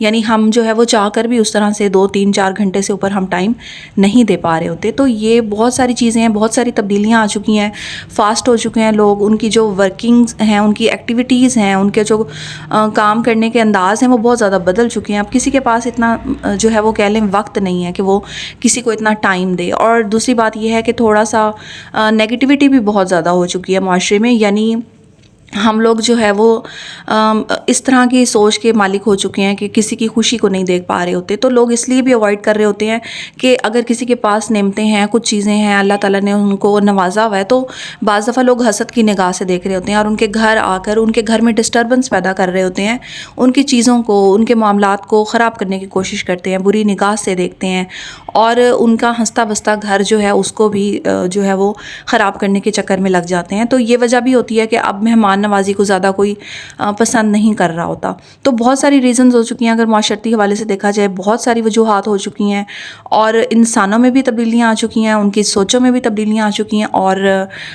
یعنی ہم جو ہے وہ چاہ کر بھی اس طرح سے 2-3-4 گھنٹے سے اوپر ہم ٹائم نہیں دے پا رہے ہوتے. تو یہ بہت ساری چیزیں ہیں, بہت ساری تبدیلیاں آ چکی ہیں, فاسٹ ہو چکے ہیں لوگ, ان کی جو ورکنگز ہیں, ان کی ایکٹیویٹیز ہیں, ان کے جو کام کرنے کے انداز ہیں وہ بہت زیادہ بدل چکے ہیں. اب کسی کے پاس اتنا جو ہے وہ کہہ لیں وقت نہیں ہے کہ وہ کسی کو اتنا ٹائم دے. اور دوسری بات یہ ہے کہ تھوڑا سا نیگیٹیوٹی بھی بہت زیادہ ہو چکی ہے معاشرے میں. یعنی ہم لوگ جو ہے وہ اس طرح کی سوچ کے مالک ہو چکے ہیں کہ کسی کی خوشی کو نہیں دیکھ پا رہے ہوتے. تو لوگ اس لیے بھی اوائڈ کر رہے ہوتے ہیں کہ اگر کسی کے پاس نعمتیں ہیں, کچھ چیزیں ہیں, اللہ تعالیٰ نے ان کو نوازا ہوا ہے, تو بعض دفعہ لوگ حسد کی نگاہ سے دیکھ رہے ہوتے ہیں اور ان کے گھر آ کر ان کے گھر میں ڈسٹربنس پیدا کر رہے ہوتے ہیں. ان کی چیزوں کو, ان کے معاملات کو خراب کرنے کی کوشش کرتے ہیں, بری نگاہ سے دیکھتے ہیں, اور ان کا ہنستا بستا گھر جو ہے اس کو بھی جو ہے وہ خراب کرنے کے چکر میں لگ جاتے ہیں. تو یہ وجہ بھی ہوتی ہے کہ اب مہمان نوازی کو زیادہ کوئی پسند نہیں کر رہا ہوتا. تو بہت ساری ریزنز ہو چکی ہیں, اگر معاشرتی حوالے سے دیکھا جائے بہت ساری وجوہات ہو چکی ہیں, اور انسانوں میں بھی تبدیلیاں آ چکی ہیں, ان کی سوچوں میں بھی تبدیلیاں آ چکی ہیں, اور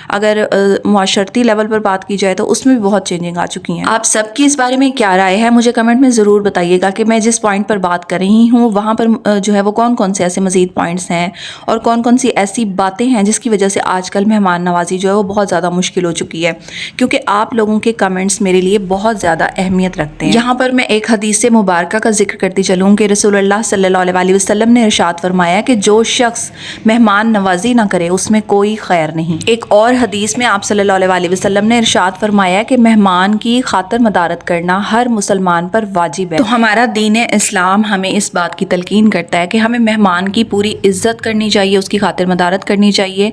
اگر معاشرتی لیول پر بات کی جائے تو اس میں بھی بہت چینجنگ آ چکی ہیں. آپ سب کی اس بارے میں کیا رائے ہے مجھے کمنٹ میں ضرور بتائیے گا کہ میں جس پوائنٹ پر بات کر رہی ہوں وہاں پر جو ہے وہ کون کون سے ایسے مزید پوائنٹس ہیں, اور کون کون سی ایسی باتیں ہیں جس کی وجہ سے آج کل مہمان نوازی جو ہے وہ بہت زیادہ مشکل ہو چکی ہے. کیونکہ آپ لوگوں کے کمنٹس میرے لیے بہت زیادہ اہمیت رکھتے ہیں. یہاں پر میں ایک حدیث مبارکہ کا ذکر کرتی چلوں کہ رسول اللہ صلی اللہ علیہ وسلم نے ارشاد فرمایا کہ جو شخص مہمان نوازی نہ کرے اس میں کوئی خیر نہیں. ایک اور حدیث میں آپ صلی اللہ علیہ وسلم نے ارشاد فرمایا کہ مہمان کی خاطر مدارت کرنا ہر مسلمان پر واجب ہے. تو ہمارا دین اسلام ہمیں اس بات کی تلقین کرتا ہے کہ ہمیں مہمان کی پوری عزت کرنی چاہیے, اس کی خاطر مدارت کرنی چاہیے.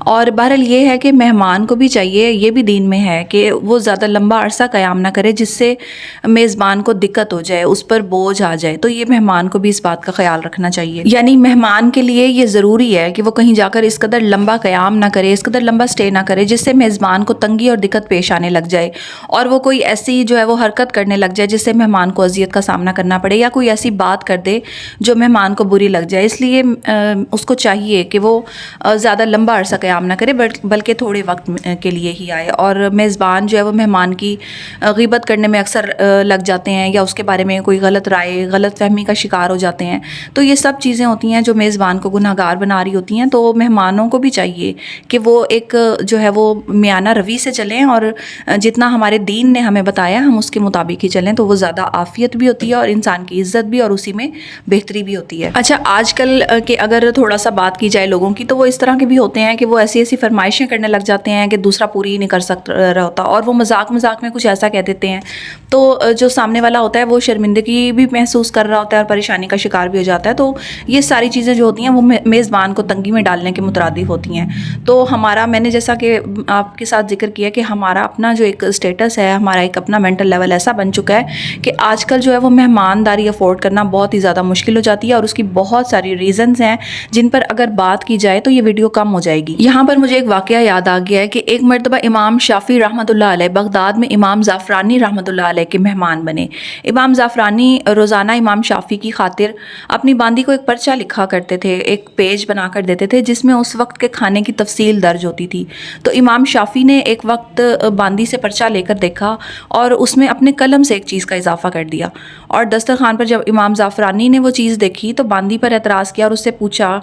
اور بہرحال یہ ہے کہ مہمان کو بھی چاہیے, یہ بھی دین میں ہے کہ وہ زیادہ لمبا عرصہ قیام نہ کرے جس سے میزبان کو دقت ہو جائے, اس پر بوجھ آ جائے. تو یہ مہمان کو بھی اس بات کا خیال رکھنا چاہیے. یعنی مہمان کے لیے یہ ضروری ہے کہ وہ کہیں جا کر اس قدر لمبا قیام نہ کرے, اس قدر لمبا سٹے نہ کرے جس سے میزبان کو تنگی اور دقت پیش آنے لگ جائے, اور وہ کوئی ایسی جو ہے وہ حرکت کرنے لگ جائے جس سے مہمان کو اذیت کا سامنا کرنا پڑے, یا کوئی ایسی بات کر دے جو مہمان کو بری لگ جائے. اس لیے اس کو چاہیے کہ وہ زیادہ لمبا عرصہ قیام نہ کرے بلکہ تھوڑے وقت کے لیے ہی آئے. اور میزبان جو ہے وہ مہمان کی غیبت کرنے میں اکثر لگ جاتے ہیں, یا اس کے بارے میں کوئی غلط رائے, غلط فہمی کا شکار ہو جاتے ہیں. تو یہ سب چیزیں ہوتی ہیں جو میزبان کو گناہ گار بنا رہی ہوتی ہیں. تو مہمانوں کو بھی چاہیے کہ وہ ایک جو ہے وہ میانہ روی سے چلیں, اور جتنا ہمارے دین نے ہمیں بتایا ہم اس کے مطابق ہی چلیں, تو وہ زیادہ عافیت بھی ہوتی ہے اور انسان کی عزت بھی, اور اسی میں بہتری بھی ہوتی ہے. اچھا, آج کل کے اگر تھوڑا سا بات کی جائے لوگوں کی, تو وہ اس طرح کے بھی ہوتے ہیں کہ وہ ایسی ایسی فرمائشیں کرنے لگ جاتے ہیں کہ دوسرا پوری ہی نہیں کر سک رہا ہوتا, اور وہ مذاق میں کچھ ایسا کہہ دیتے ہیں. تو جو سامنے والا ہوتا ہے وہ شرمندگی بھی محسوس کر رہا ہوتا ہے اور پریشانی کا شکار بھی ہو جاتا ہے. تو یہ ساری چیزیں جو ہوتی ہیں وہ میزبان کو تنگی میں ڈالنے کے مترادف ہوتی ہیں. تو ہمارا, میں نے جیسا کہ آپ کے ساتھ ذکر کیا کہ ہمارا اپنا جو ایک اسٹیٹس ہے, ہمارا ایک اپنا مینٹل لیول ایسا بن چکا ہے کہ آج کل جو ہے وہ مہمانداری افورڈ کرنا بہت ہی زیادہ مشکل ہو جاتی ہے, اور اس کی بہت ساری ریزنز ہیں جن پر اگر بات کی جائے تو یہ ویڈیو کم ہو جائے گی. یہاں پر مجھے ایک واقعہ یاد آ گیا ہے کہ ایک مرتبہ امام شافعی رحمۃ اللہ علیہ بغداد میں امام زعفرانی رحمۃ اللہ علیہ کے مہمان بنے. امام زعفرانی روزانہ امام شافعی کی خاطر اپنی باندی کو ایک پرچہ لکھا کرتے تھے, ایک پیج بنا کر دیتے تھے جس میں اس وقت کے کھانے کی تفصیل درج ہوتی تھی. تو امام شافعی نے ایک وقت باندی سے پرچہ لے کر دیکھا اور اس میں اپنے قلم سے ایک چیز کا اضافہ کر دیا, اور دسترخوان پر جب امام زعفرانی نے وہ چیز دیکھی تو باندی پر اعتراض کیا اور اس سے پوچھا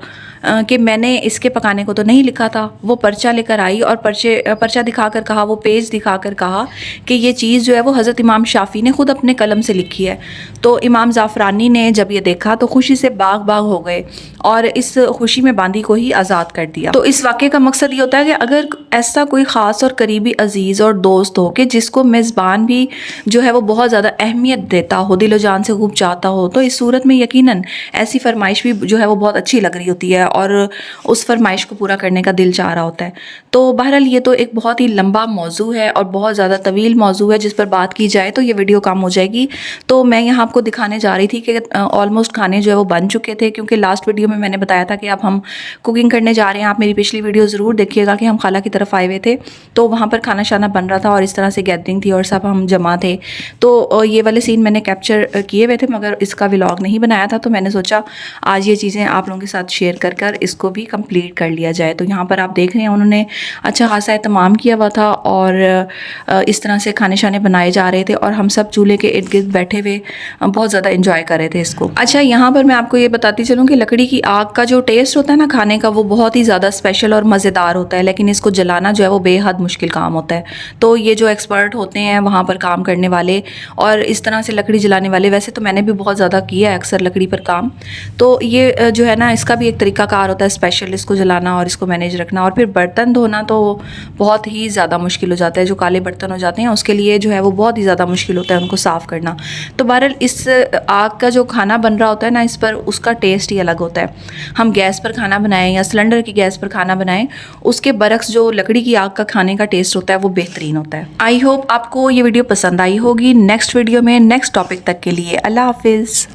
کہ میں نے اس کے پکانے کو تو نہیں لکھا تھا. وہ پرچہ لے کر آئی اور پرچہ دکھا کر کہا, وہ پیج دکھا کر کہا کہ یہ چیز جو ہے وہ حضرت امام شافعی نے خود اپنے قلم سے لکھی ہے. تو امام زعفرانی نے جب یہ دیکھا تو خوشی سے باغ ہو گئے اور اس خوشی میں باندی کو ہی آزاد کر دیا. تو اس واقعے کا مقصد یہ ہوتا ہے کہ اگر ایسا کوئی خاص اور قریبی عزیز اور دوست ہو کہ جس کو میزبان بھی جو ہے وہ بہت زیادہ اہمیت دیتا ہو, دل و جان سے خوب چاہتا ہو, تو اس صورت میں یقیناً ایسی فرمائش بھی جو ہے وہ بہت اچھی لگ رہی ہوتی ہے اور اس فرمائش کو پورا کرنے کا دل چاہ رہا ہوتا ہے. تو بہرحال یہ تو ایک بہت ہی لمبا موضوع ہے اور بہت زیادہ طویل موضوع ہے جس پر بات کی جائے تو یہ ویڈیو کم ہو جائے گی. تو میں یہاں آپ کو دکھانے جا رہی تھی کہ آلموسٹ کھانے جو ہے وہ بن چکے تھے, کیونکہ لاسٹ ویڈیو میں نے بتایا تھا کہ اب ہم کوکنگ کرنے جا رہے ہیں. آپ میری پچھلی ویڈیو ضرور دیکھیے گا کہ ہم خالہ کی طرف آئے ہوئے تھے, تو وہاں پر کھانا شانا بن رہا تھا اور اس طرح سے گیدرنگ تھی اور سب ہم جمع تھے. تو یہ والے سین میں نے کیپچر کیے ہوئے تھے مگر اس کا ولاگ نہیں بنایا تھا, تو میں نے سوچا آج یہ چیزیں آپ لوگوں کے ساتھ شیئر کر کر اس کو بھی کمپلیٹ کر لیا جائے. تو یہاں پر آپ دیکھ رہے ہیں انہوں نے اچھا خاصا اہتمام کیا ہوا تھا اور اس طرح سے کھانے شانے بنائے جا رہے تھے اور ہم سب چولہے کے ارد گرد بیٹھے ہوئے بہت زیادہ انجوائے کر رہے تھے اس کو. اچھا یہاں پر میں آپ کو یہ بتاتی چلوں کہ لکڑی کی آگ کا جو ٹیسٹ ہوتا ہے نا کھانے کا وہ بہت ہی زیادہ اسپیشل اور مزیدار ہوتا ہے, لیکن اس کو جلانا جو ہے وہ بے حد مشکل کام ہوتا ہے. تو یہ جو ایکسپرٹ ہوتے ہیں وہاں پر کام کرنے والے اور اس طرح سے لکڑی جلانے والے, ویسے تو میں نے بھی بہت زیادہ کیا ہے اکثر لکڑی پر کام, تو یہ جو ہے نا اس کا بھی ایک طریقہ کار ہوتا ہے اسپیشل, اس کو جلانا اور اس کو مینیج رکھنا. اور پھر برتن دھونا تو بہت ہی زیادہ مشکل ہو جاتا ہے, جو کالے برتن ہو جاتے ہیں اس کے لیے جو ہے وہ بہت ہی زیادہ مشکل ہوتا ہے ان کو صاف کرنا. تو بہرحال اس آگ کا جو کھانا بن رہا ہوتا ہے نا اس پر اس کا ٹیسٹ ہی الگ ہوتا ہے. ہم گیس پر کھانا بنائیں یا سلنڈر کی گیس پر کھانا بنائیں, اس کے برعکس جو لکڑی کی آگ کا کھانے کا ٹیسٹ ہوتا ہے وہ بہترین ہوتا ہے. آئی ہوپ آپ کو یہ ویڈیو پسند آئی ہوگی. نیکسٹ ویڈیو میں نیکسٹ ٹاپک تک کے لیے اللہ حافظ.